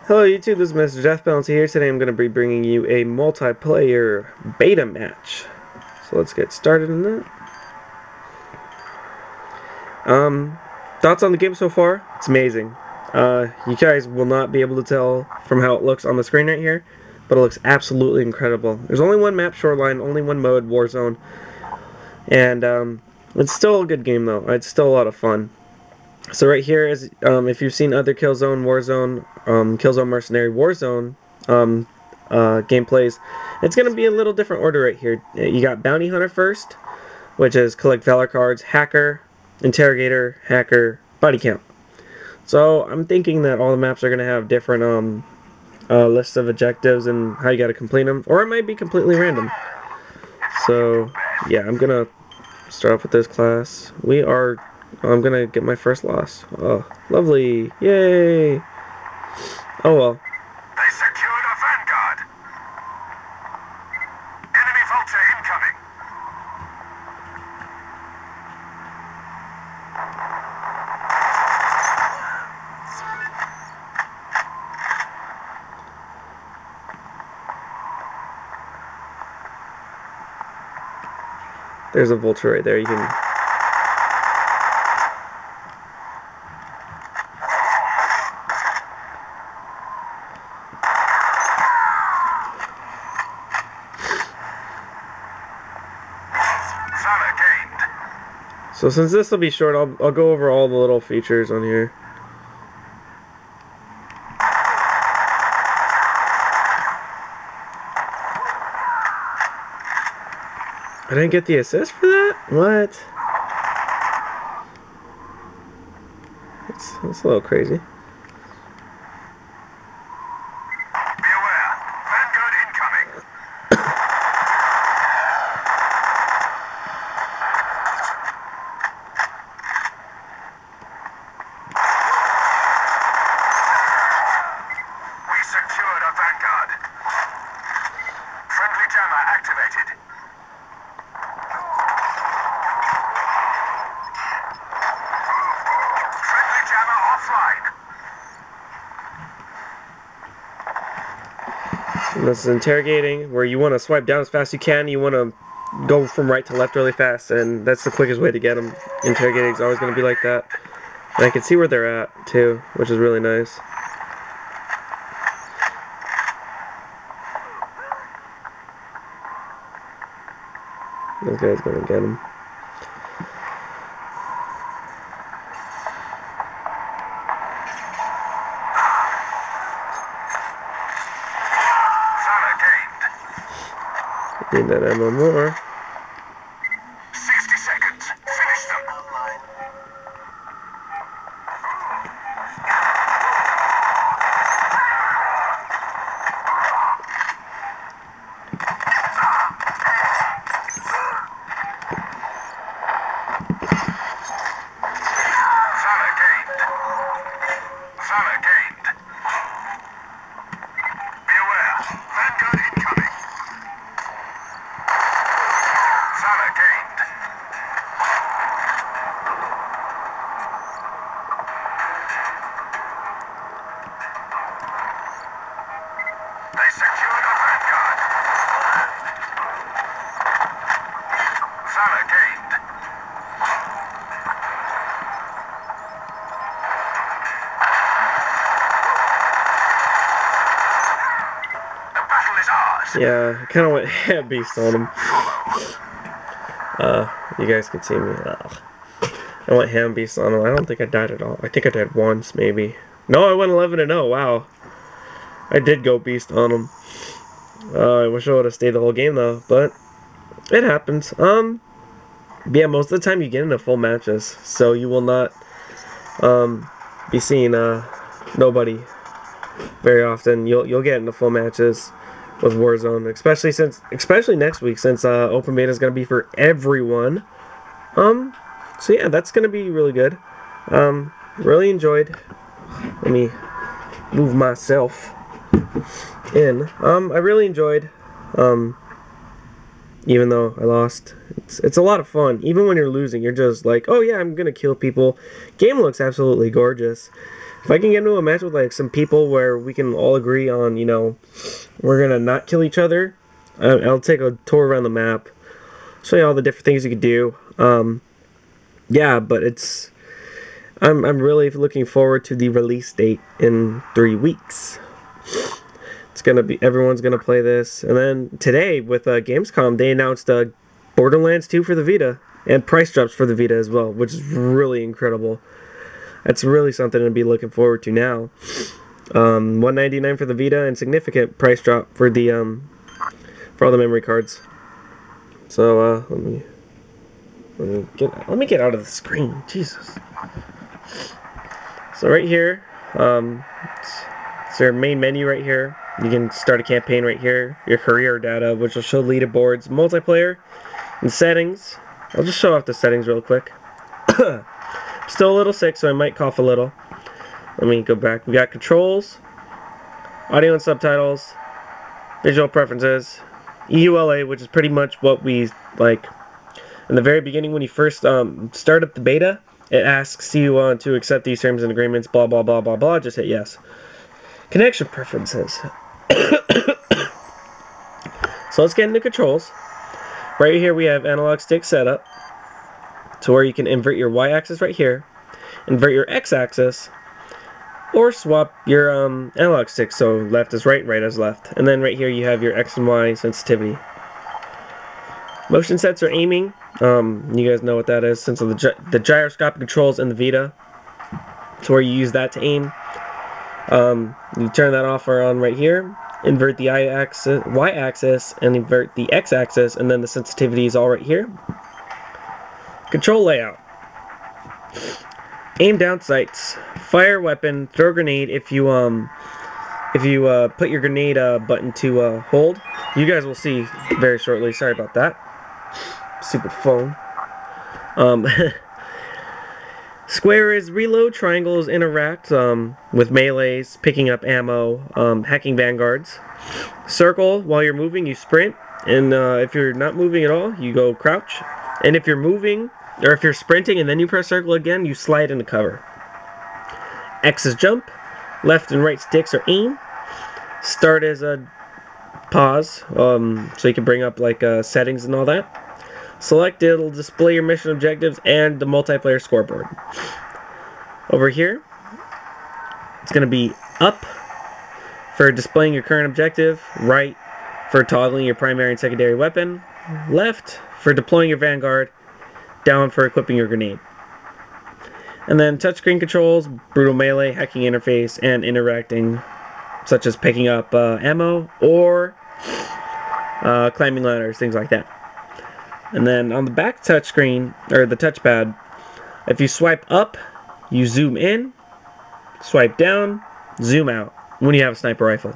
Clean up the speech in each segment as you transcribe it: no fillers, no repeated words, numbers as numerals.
Hello YouTube, this is Mr. Death Penalty here. Today I'm going to be bringing you a multiplayer beta match. So let's get started in that. Thoughts on the game so far? It's amazing. You guys will not be able to tell from how it looks on the screen right here, but it looks absolutely incredible. There's only one map, Shoreline, only one mode, Warzone. And it's still a good game though. It's still a lot of fun. So right here is, if you've seen other Killzone, Warzone, Killzone Mercenary, Warzone gameplays, it's going to be a little different order right here. You got Bounty Hunter first, which is collect Valor cards, Hacker, Interrogator, Hacker, Body Count. So I'm thinking that all the maps are going to have different lists of objectives and how you got to complete them, or it might be completely random. So yeah, I'm going to start off with this class. I'm gonna get my first loss. Oh, lovely. Yay! Oh well. They secured a vanguard. Enemy vulture incoming. There's a vulture right there. You can. So since this will be short, I'll go over all the little features on here. I didn't get the assist for that? What? That's a little crazy. Be aware, vanguard incoming. We secured a vanguard. Friendly jammer activated. Friendly jammer offline. And this is interrogating, where you want to swipe down as fast as you can. You want to go from right to left really fast, and that's the quickest way to get them. Interrogating is always going to be like that. And I can see where they're at, too, which is really nice. This guy's going to get him. Need that ammo more. 60 seconds. Finish them. Valor gained. Valor gained. Be aware. Vanguard incoming. Valor gained. They secured a vanguard. Valor gained. The battle is ours. Yeah, I kind of went ham beast on him. You guys can see me. I went ham beast on him. I don't think I died at all. I think I died once, maybe. No, I went 11-0. Wow. I did go beast on him. I wish I would have stayed the whole game, though. But it happens. Yeah, most of the time you get into full matches. So you will not be seeing nobody very often. You'll get into full matches with Warzone, especially next week, since open beta is going to be for everyone. So yeah, that's going to be really good. Really enjoyed. Let me move myself in. I really enjoyed, even though I lost. It's a lot of fun. Even when you're losing, you're just like, oh yeah, I'm going to kill people. Game looks absolutely gorgeous. If I can get into a match with like some people where we can all agree on, you know, we're gonna not kill each other, I'll take a tour around the map, show you all the different things you could do. Yeah, but I'm really looking forward to the release date in 3 weeks. It's gonna be, everyone's gonna play this, and then today with Gamescom they announced Borderlands 2 for the Vita and price drops for the Vita as well, which is really incredible. That's really something to be looking forward to now. $199 for the Vita and significant price drop for the for all the memory cards. So let me get out of the screen. Jesus. So right here, it's their main menu right here. You can start a campaign right here. Your career data, which will show leaderboards, multiplayer, and settings. I'll just show off the settings real quick. Still a little sick, so I might cough a little. Let me go back. We got controls, audio and subtitles, visual preferences, EULA, which is pretty much what we like. In the very beginning, when you first start up the beta, it asks you to accept these terms and agreements, blah, blah, blah, blah, blah. Just hit yes. Connection preferences. So let's get into controls. Right here, we have analog stick setup, to where you can invert your Y-axis right here, invert your X-axis, or swap your analog stick, so left is right, right is left. And then right here you have your X and Y sensitivity. Motion sets or aiming, you guys know what that is, since of the gyroscopic controls in the Vita, to where you use that to aim. You turn that off or on right here, invert the Y-axis, and invert the X-axis, and then the sensitivity is all right here. Control layout. Aim down sights. Fire weapon. Throw grenade if you put your grenade button to hold. You guys will see very shortly. Sorry about that. Stupid phone. Square is reload. Triangle is interact with melees, picking up ammo, hacking vanguards. Circle, while you're moving, you sprint. And if you're not moving at all, you go crouch. And if you're moving, or if you're sprinting and then you press circle again, you slide into cover. X is jump. Left and right sticks are aim. Start is a pause, so you can bring up like settings and all that. Select, it'll display your mission objectives and the multiplayer scoreboard. Over here, it's going to be up for displaying your current objective, right for toggling your primary and secondary weapon, left for deploying your vanguard, down for equipping your grenade. And then touchscreen controls, brutal melee, hacking interface, and interacting, such as picking up ammo or climbing ladders, things like that. And then on the back touchscreen, or the touchpad, if you swipe up, you zoom in, swipe down, zoom out when you have a sniper rifle.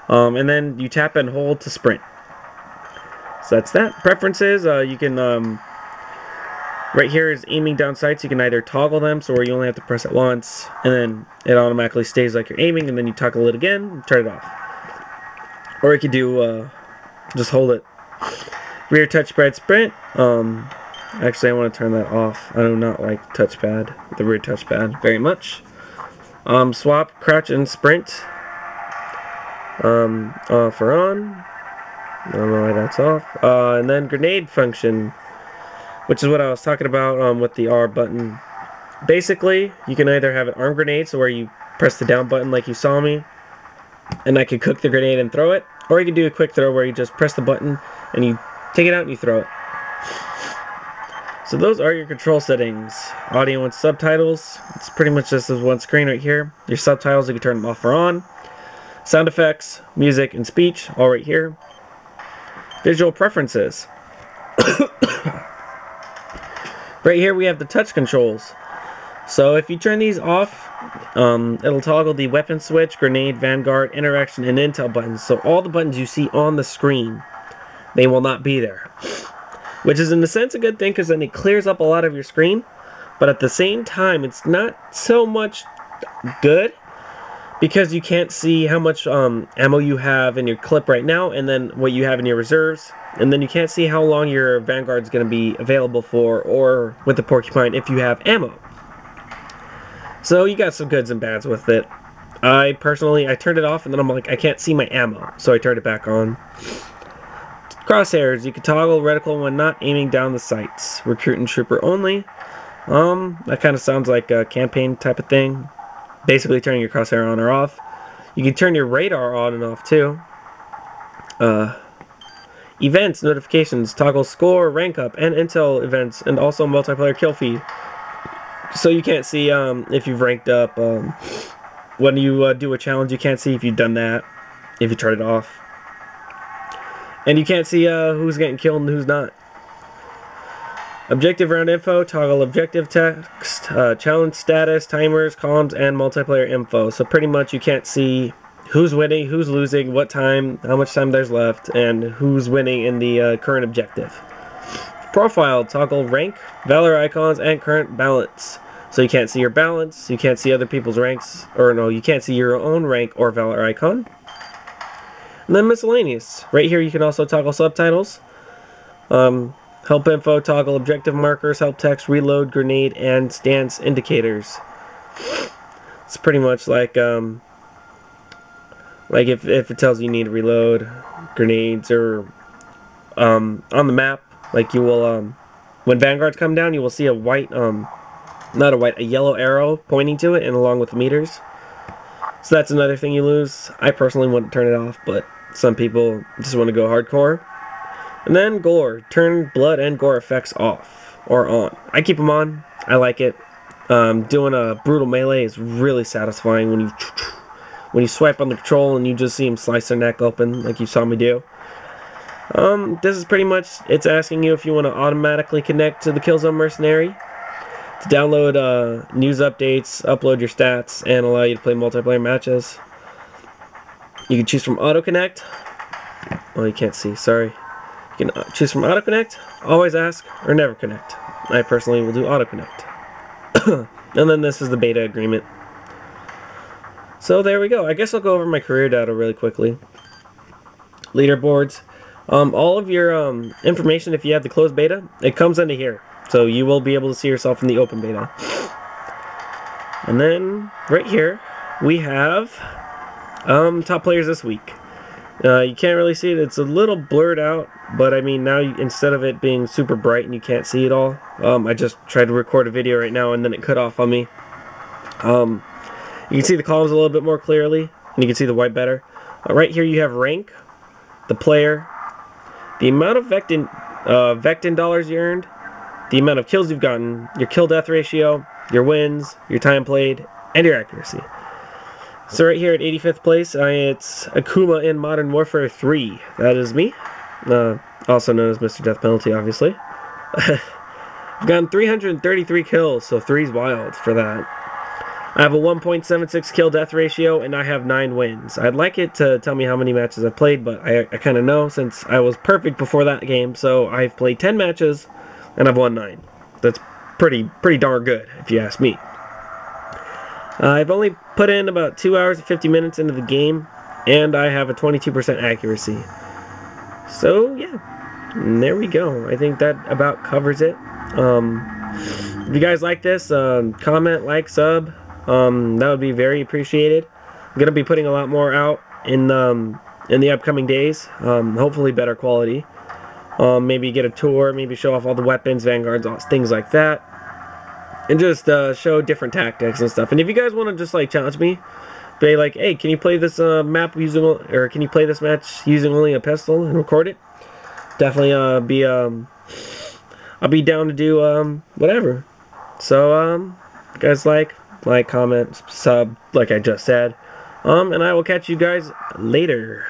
And then you tap and hold to sprint. So that's that. Preferences, you can, right here is aiming down sights. You can either toggle them, so where you only have to press it once, and then it automatically stays like you're aiming, and then you toggle it again and turn it off. Or you could do, just hold it. Rear touchpad sprint. Actually, I want to turn that off. I do not like touchpad, the rear touchpad, very much. Swap, crouch, and sprint. Off or on. I don't know why that's off. And then grenade function, which is what I was talking about with the R button. Basically, you can either have an arm grenade, so where you press the down button like you saw me, and I could cook the grenade and throw it, or you can do a quick throw where you just press the button and you take it out and you throw it. So those are your control settings. Audio and subtitles. It's pretty much just this one screen right here. Your subtitles, you can turn them off or on. Sound effects, music, and speech, all right here. Visual preferences. Right here we have the touch controls. So if you turn these off, it'll toggle the weapon switch, grenade, vanguard, interaction, and intel buttons. So all the buttons you see on the screen, they will not be there. Which is in a sense a good thing, because then it clears up a lot of your screen. But at the same time, it's not so much good, because you can't see how much ammo you have in your clip right now, and then what you have in your reserves. And then you can't see how long your vanguard's going to be available for, or with the porcupine if you have ammo. So you got some goods and bads with it. I turned it off and then I'm like, I can't see my ammo, so I turned it back on. Crosshairs, you can toggle reticle when not aiming down the sights. Recruit and trooper only. That kind of sounds like a campaign type of thing. Basically turning your crosshair on or off. You can turn your radar on and off too. Events, notifications, toggle score, rank up, and intel events, and also multiplayer kill feed. So you can't see if you've ranked up. When you do a challenge, you can't see if you've done that, if you turn it off. And you can't see who's getting killed and who's not. Objective round info, toggle objective text, challenge status, timers, columns, and multiplayer info. So pretty much you can't see who's winning, who's losing, what time, how much time there's left, and who's winning in the current objective. Profile, toggle rank, valor icons, and current balance. So you can't see your balance, you can't see other people's ranks, or no, you can't see your own rank or valor icon. And then miscellaneous. Right here you can also toggle subtitles. Help info, toggle objective markers, help text, reload, grenade, and stance indicators. It's pretty much like if it tells you need to reload grenades, or on the map, like you will when vanguards come down, you will see a white a yellow arrow pointing to it, and along with the meters. So that's another thing you lose. I personally wouldn't turn it off, but some people just want to go hardcore. And then gore, turn blood and gore effects off or on. I keep them on. I like it. Doing a brutal melee is really satisfying when you swipe on the control and you just see him slice their neck open like you saw me do. This is pretty much, it's asking you if you want to automatically connect to the Killzone Mercenary, to download news updates, upload your stats, and allow you to play multiplayer matches. You can choose from auto connect. Oh, you can't see, sorry. You can choose from auto connect, always ask, or never connect. I personally will do auto connect. And then this is the beta agreement. So there we go. I guess I'll go over my career data really quickly. Leaderboards. All of your information, if you have the closed beta, it comes into here. So you will be able to see yourself in the open beta. And then right here we have top players this week. You can't really see it. It's a little blurred out, but I mean, now instead of it being super bright and you can't see it all, I just tried to record a video right now and then it cut off on me. You can see the columns a little bit more clearly, and you can see the white better. Right here you have rank, the player, the amount of Vectin dollars you earned, the amount of kills you've gotten, your kill-death ratio, your wins, your time played, and your accuracy. So right here at 85th place, it's Akuma in Modern Warfare 3. That is me, also known as Mr. Death Penalty, obviously. I've gotten 333 kills, so 3's wild for that. I have a 1.76 kill-death ratio, and I have 9 wins. I'd like it to tell me how many matches I've played, but I kind of know since I was perfect before that game, so I've played 10 matches, and I've won 9. That's pretty darn good, if you ask me. I've only put in about 2 hours and 50 minutes into the game, and I have a 22% accuracy. So, yeah, and there we go. I think that about covers it. If you guys like this, comment, like, sub. That would be very appreciated. I'm going to be putting a lot more out in the upcoming days. Hopefully better quality. Maybe get a tour, maybe show off all the weapons, vanguards, things like that. And just show different tactics and stuff. And if you guys want to just like challenge me, be like, hey, can you play this map using, or can you play this match using only a pistol and record it? Definitely I'll be down to do whatever. So guys, like, comment, sub, like I just said. And I will catch you guys later.